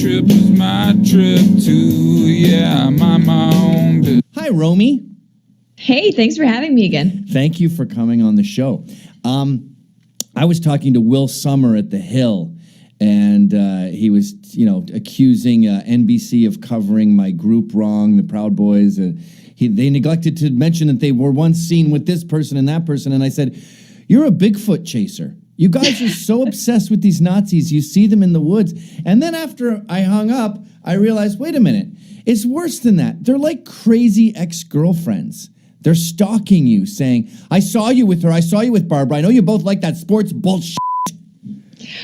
trip is my trip too. Yeah, I mind my own business. Hi, Romy. Hey, thanks for having me again. Thank you for coming on the show. I was talking to Will Sommer at The Hill, and he was, accusing NBC of covering my group wrong, the Proud Boys. They neglected to mention that they were once seen with this person and that person, and I said, you're a Bigfoot chaser. You guys are so obsessed with these Nazis, you see them in the woods. And then after I hung up, I realized, wait a minute, it's worse than that. They're like crazy ex-girlfriends. They're stalking you, saying, I saw you with her, I saw you with Barbara, I know you both like that sports bullshit.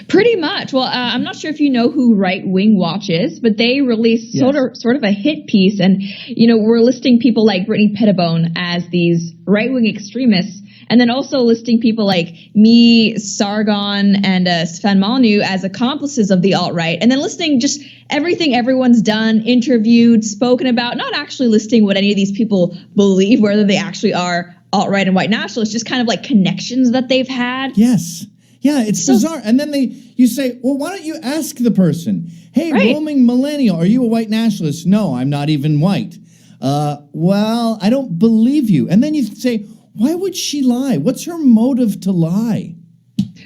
Pretty much. Well, I'm not sure if you know who Right Wing Watch is, but they released sort of a hit piece, and we're listing people like Brittany Pettibone as these right wing extremists, and then also listing people like me, Sargon, and Sven Malnu as accomplices of the alt-right, and then listing just everything everyone's done, interviewed, spoken about, not actually listing what any of these people believe, whether they actually are alt-right and white nationalists, just kind of like connections that they've had. Yes. Yeah, it's bizarre. And then you say, well, why don't you ask the person, hey, roaming millennial, are you a white nationalist? No, I'm not even white. Well, I don't believe you. And then you say, why would she lie? What's her motive to lie?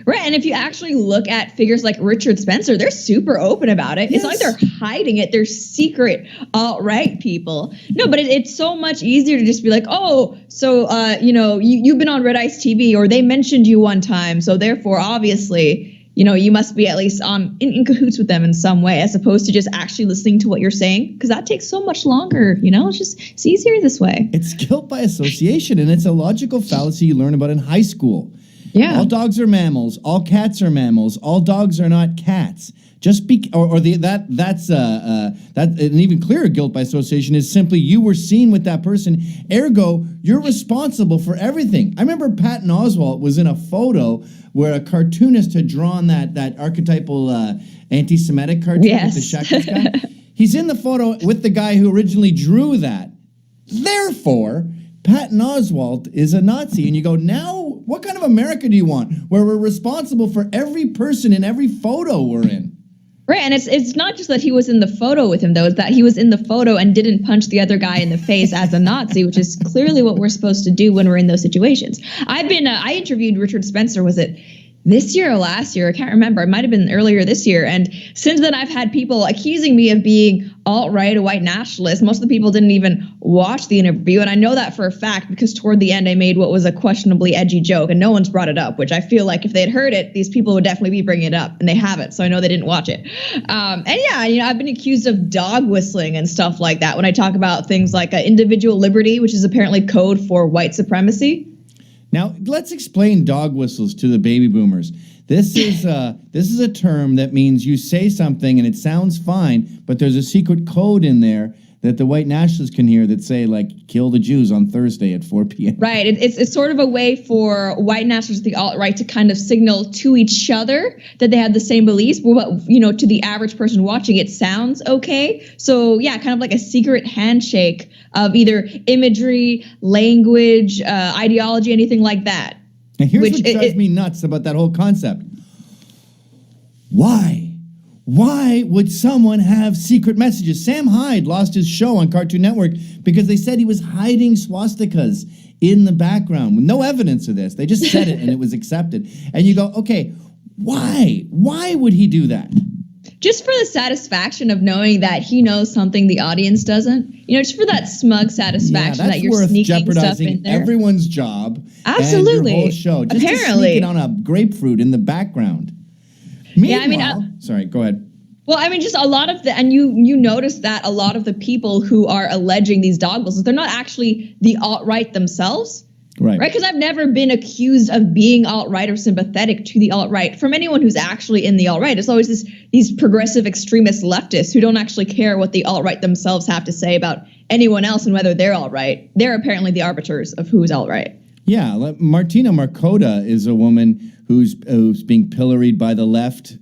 Right, and if you actually look at figures like Richard Spencer, they're super open about it. Yes. It's not like they're hiding it. They're secret alt-right people. No, but it's so much easier to just be like, oh, so, you've been on Red Ice TV, or they mentioned you one time, so therefore, obviously, you must be at least in cahoots with them in some way, as opposed to just actually listening to what you're saying, because that takes so much longer, it's easier this way. It's guilt by association, and it's a logical fallacy you learn about in high school. Yeah. All dogs are mammals. All cats are mammals. All dogs are not cats. Just that's an even clearer guilt by association is simply you were seen with that person. Ergo, you're responsible for everything. I remember Patton Oswalt was in a photo where a cartoonist had drawn that archetypal anti-Semitic cartoon with the Shekels guy. He's in the photo with the guy who originally drew that. Therefore, Patton Oswalt is a Nazi. And you go, now, what kind of America do you want where we're responsible for every person in every photo we're in? Right, and it's not just that he was in the photo with him, though. It's that he was in the photo and didn't punch the other guy in the face as a Nazi, which is clearly what we're supposed to do when we're in those situations. I interviewed Richard Spencer, was it this year or last year? I can't remember. It might have been earlier this year. And since then, I've had people accusing me of being alt-right, a white nationalist. Most of the people didn't even watch the interview. And I know that for a fact because toward the end, I made what was a questionably edgy joke and no one's brought it up, which I feel like if they had heard it, these people would definitely be bringing it up, and they haven't. So I know they didn't watch it. I've been accused of dog whistling and stuff like that when I talk about things like individual liberty, which is apparently code for white supremacy. Now, let's explain dog whistles to the baby boomers. This is a term that means you say something and it sounds fine, but there's a secret code in there that the white nationalists can hear that say, like, kill the Jews on Thursday at 4 p.m. Right. It's sort of a way for white nationalists, the alt-right, to kind of signal to each other that they have the same beliefs. But, to the average person watching, it sounds okay. So, yeah, kind of like a secret handshake of either imagery, language, ideology, anything like that. And here's what drives me nuts about that whole concept. Why would someone have secret messages? Sam Hyde lost his show on Cartoon Network because they said he was hiding swastikas in the background with no evidence of this. They just said it and it was accepted. And you go, okay, why? Why would he do that? Just for the satisfaction of knowing that he knows something the audience doesn't. Just for that smug satisfaction that you're sneaking stuff in there. Everyone's job. Absolutely. And your whole show. Just Apparently. To sneak it on a grapefruit in the background. Meanwhile, sorry, go ahead. Well, just a lot of and you notice that a lot of the people who are alleging these dog whistles, they're not actually the alt-right themselves. Right. Because I've never been accused of being alt-right or sympathetic to the alt-right from anyone who's actually in the alt-right. It's always these progressive extremist leftists who don't actually care what the alt-right themselves have to say about anyone else and whether they're alt-right. They're apparently the arbiters of who's alt-right. Yeah, Martina Markota is a woman who's being pilloried by the left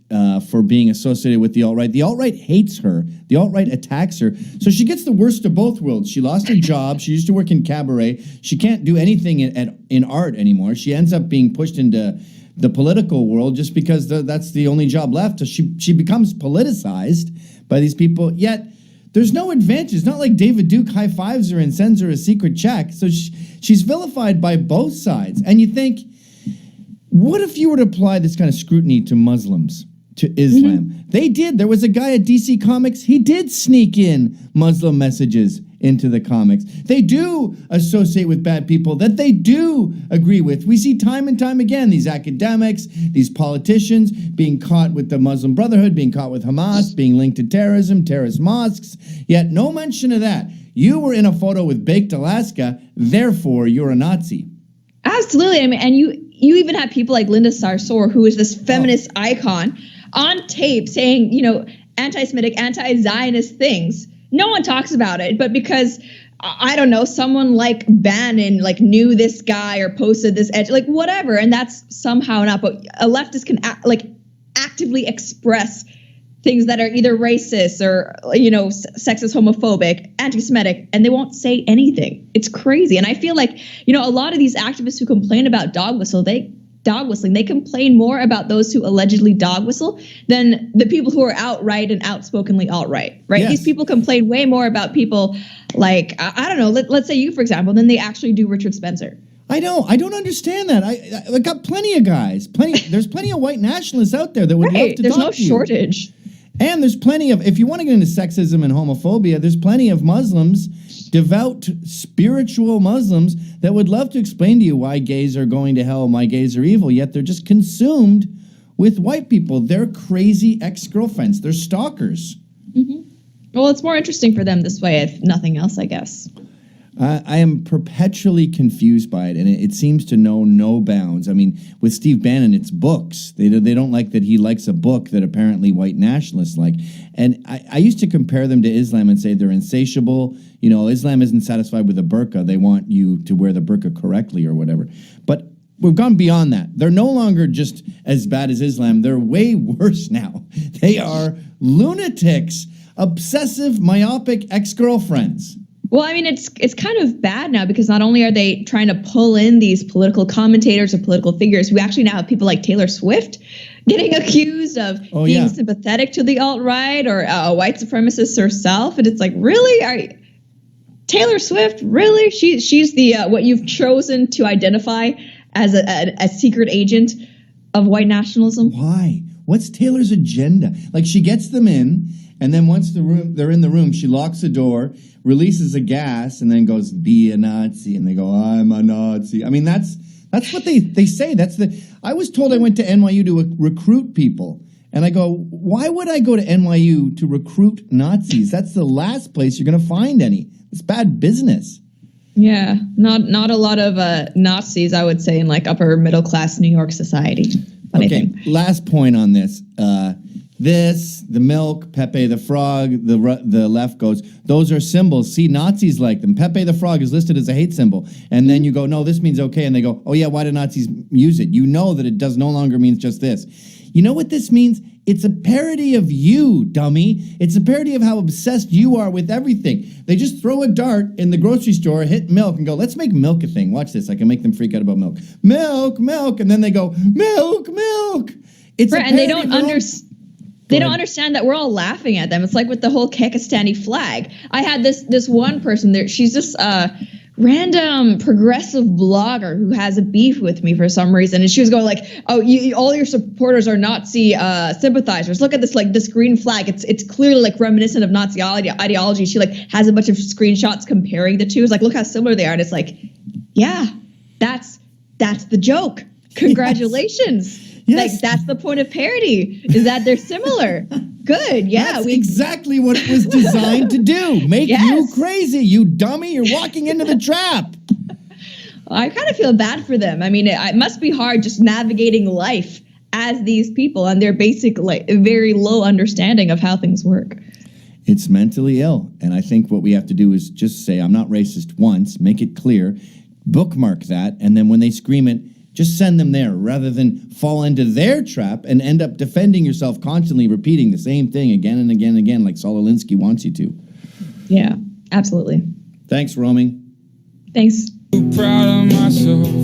for being associated with the alt-right. The alt-right hates her. The alt-right attacks her. So she gets the worst of both worlds. She lost her job. She used to work in cabaret. She can't do anything in art anymore. She ends up being pushed into the political world just because that's the only job left. She becomes politicized by these people, yet there's no advantage. It's not like David Duke high-fives her and sends her a secret check. So she's vilified by both sides. And you think, what if you were to apply this kind of scrutiny to Muslims, to Islam? They did. There was a guy at DC Comics. He did sneak in Muslim messages into the comics. They do associate with bad people that they do agree with. We see time and time again these academics, these politicians being caught with the Muslim Brotherhood, being caught with Hamas, being linked to terrorism, terrorist mosques, yet no mention of that. You were in a photo with Baked Alaska, therefore you're a Nazi. Absolutely. I mean, and you even have people like Linda Sarsour, who is this feminist icon, on tape saying, anti-Semitic, anti-Zionist things. No one talks about it, but because, I don't know, someone like Bannon knew this guy or posted this whatever, and that's somehow not. But a leftist can actively express things that are either racist or sexist, homophobic, anti-Semitic, and they won't say anything. It's crazy, and I feel like a lot of these activists who complain about dog whistling, they complain more about those who allegedly dog whistle than the people who are outright and outspokenly alt-right, right? Yes. These people complain way more about people like, I don't know, let's say you, for example, than they actually do Richard Spencer. I know. I don't understand that. I got plenty of guys. There's plenty of white nationalists out there that would love to There's talk no to you. shortage. And there's plenty of, if you want to get into sexism and homophobia, there's plenty of Muslims, devout, spiritual Muslims, that would love to explain to you why gays are going to hell, why gays are evil, yet they're just consumed with white people. They're crazy ex-girlfriends. They're stalkers. Mm-hmm. Well, it's more interesting for them this way, if nothing else, I guess. I am perpetually confused by it, and it seems to know no bounds. I mean, with Steve Bannon, it's books. They don't like that he likes a book that apparently white nationalists like. And I used to compare them to Islam and say they're insatiable. Islam isn't satisfied with a burqa. They want you to wear the burqa correctly or whatever. But we've gone beyond that. They're no longer just as bad as Islam. They're way worse now. They are lunatics, obsessive, myopic ex-girlfriends. Well, I mean, it's kind of bad now because not only are they trying to pull in these political commentators or political figures, we actually now have people like Taylor Swift getting accused of being sympathetic to the alt-right or a white supremacist herself. And it's like, really? Taylor Swift, really? She's the what you've chosen to identify as a secret agent of white nationalism? Why? What's Taylor's agenda? Like, she gets them in, and then once they're in the room, she locks the door, releases a gas, and then goes, "Be a Nazi," and they go, "I'm a Nazi." I mean, that's what they say. I was told I went to NYU to recruit people, and I go, why would I go to NYU to recruit Nazis? That's the last place you're going to find any. It's bad business. Yeah, not a lot of Nazis, I would say, in upper middle class New York society. But okay, last point on this. The milk, Pepe the Frog, the left goes, those are symbols. See, Nazis like them. Pepe the Frog is listed as a hate symbol. And then you go, no, this means okay. And they go, oh yeah, why do Nazis use it? You know that it does no longer means just this. You know what this means? It's a parody of you, dummy. It's a parody of how obsessed you are with everything. They just throw a dart in the grocery store, hit milk, and go, let's make milk a thing. Watch this. I can make them freak out about milk. Milk, milk. And then they go, milk, milk. It's right, and they don't understand. They don't understand that we're all laughing at them. It's like with the whole Kekistani flag. I had this one person there. She's just a random progressive blogger who has a beef with me for some reason. And she was going like, oh, all your supporters are Nazi sympathizers. Look at this green flag. It's clearly reminiscent of Nazi ideology. She has a bunch of screenshots comparing the two. It's like, look how similar they are. And it's like, yeah, that's the joke. Congratulations. Yes. Yes. That's the point of parody, is that they're similar. Good, yeah. That's exactly what it was designed to do. Make you crazy, you dummy. You're walking into the trap. I kind of feel bad for them. I mean, it must be hard just navigating life as these people and their basic, very low understanding of how things work. It's mentally ill. And I think what we have to do is just say, I'm not racist once, make it clear, bookmark that, and then when they scream it, just send them there rather than fall into their trap and end up defending yourself, constantly repeating the same thing again and again and again like Saul Alinsky wants you to. Yeah, absolutely. Thanks, Roaming. Thanks. Proud of myself.